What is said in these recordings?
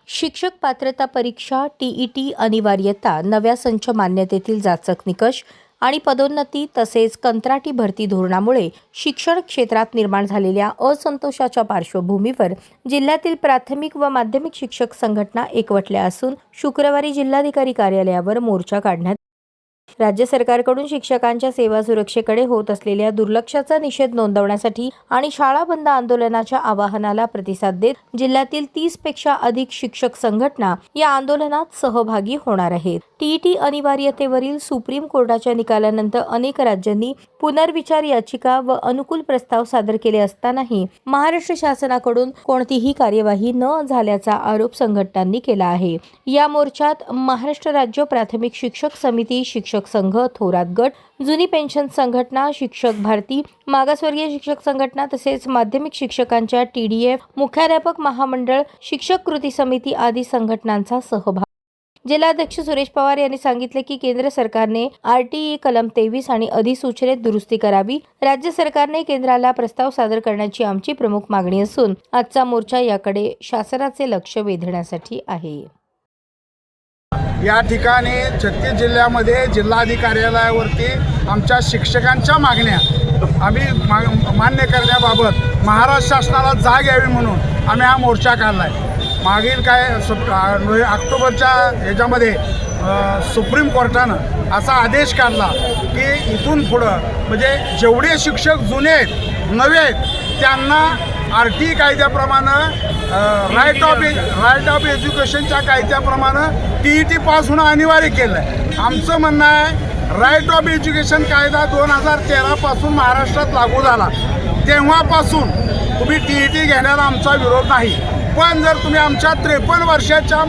शिक्षक पात्रता परीक्षा टीईटी अनिवार्यता, नव्या संच मान्यतेतील जाचक निकष आणि पदोन्नती तसेच कंत्राटी भरती धोरणामुळे शिक्षण क्षेत्रात निर्माण झालेल्या असंतोषाच्या पार्श्वभूमीवर जिल्ह्यातील प्राथमिक व माध्यमिक शिक्षक संघटना एकवटल्या असून शुक्रवारी जिल्हाधिकारी कार्यालयावर मोर्चा काढण्यात राज्य सरकारकडून शिक्षकांच्या सेवा सुरक्षेकडे होत असलेल्या दुर्लक्षाचा निषेध नोंदवण्यासाठी आणि शाळा बंद आंदोलनाच्या आवाहनाला प्रतिसाद देत जिल्ह्यातील 30 पेक्षा अधिक शिक्षक संघटना या आंदोलनात सहभागी होणार आहेत। टीईटी अनिवार्यतेवरील सुप्रीम कोर्टाच्या निकालानंतर अनेक राज्यांनी पुनर्विचार याचिका व अनुकूल प्रस्ताव सादर केले असतानाही महाराष्ट्र शासनाकडून कोणतीही कार्यवाही न झाल्याचा आरोप संघटनांनी केला आहे। या मोर्चात महाराष्ट्र राज्य प्राथमिक शिक्षक समिती, शिक्षक संघ, थोरात गट, जुनी पेन्शन संघटना, शिक्षक भारती, मागासवर्गीय शिक्षक संघटना तसेच माध्यमिक शिक्षकांच्या टीडीएफ, मुख्याध्यापक महामंडळ, शिक्षक कृती समिती आदी संघटनांचा सहभाग। जिल्हाध्यक्ष सुरेश पवार यांनी सांगितले की केंद्र सरकारने आरटीई कलम 23 आणि अधिसूचनेत दुरुस्ती करावी। राज्य सरकारने केंद्राला प्रस्ताव सादर करण्याची आमची प्रमुख मागणी असून आजचा मोर्चा याकडे शासनाचे लक्ष वेधण्यासाठी आहे। या ठिकाणी 36 जिल्ह्यामध्ये जिल्हाधिकारी कार्यालयावरती आमच्या शिक्षकांच्या मागण्या आम्ही मान्य करण्याबाबत महाराष्ट्र शासनाला जाग यावी म्हणून आम्ही हा मोर्चा काढलाय। मागील ऑक्टोबरच्या ह्याच्यामध्ये सुप्रीम कोर्टानं असा आदेश काढला की इथून पुढं म्हणजे जेवढे शिक्षक जुने आहेत, नवे आहेत, त्यांना आरटीई कायद्याप्रमाणे राईट ऑफ एज्युकेशनच्या कायद्याप्रमाणे टीईटी पास होणं अनिवार्य केलं आहे। आमचं म्हणणं आहे राईट ऑफ एज्युकेशन कायदा 2013 पासून महाराष्ट्रात लागू झाला, तेव्हापासून तुम्ही टीईटी घेण्याला आमचा विरोध नाही। पण जर तुम्ही आमच्या 53 वर्षाच्या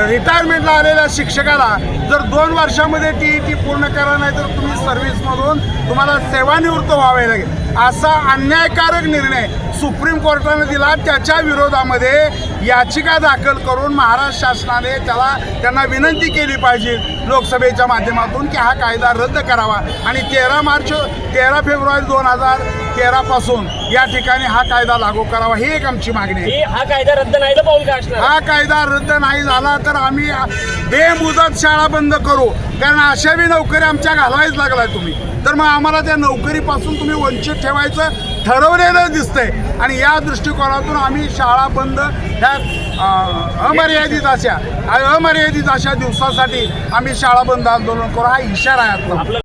रिटायरमेंटला आलेल्या शिक्षकाला जर 2 वर्षामध्ये टीईटी पूर्ण करा नाही तर तुम्ही सर्व्हिसमधून तुम्हाला सेवानिवृत्त व्हावे लागेल असा अन्यायकारक निर्णय सुप्रीम कोर्टाने दिला। त्याच्या विरोधामध्ये याचिका दाखल करून महाराष्ट्र शासनाने त्यांना विनंती केली पाहिजे लोकसभेच्या माध्यमातून की हा कायदा रद्द करावा आणि 13 फेब्रुवारी 2013 पासून या ठिकाणी हा कायदा लागू करावा, ही एक आमची मागणी आहे। हा कायदा रद्द नाही हा कायदा रद्द नाही झाला तर आम्ही बेमुदत शाळा बंद करू, कारण अशा बी नोकरी आमच्या घालवायच लागलाय तुम्ही, तर मग आम्हाला त्या नोकरीपासून तुम्ही वंचित ठेवायचं ठरवलेलं दिसतंय आणि या दृष्टिकोनातून आम्ही शाळा बंद ह्या अमर्यादित अशा दिवसासाठी आम्ही शाळा बंद आंदोलन करू हा इशारा आहे।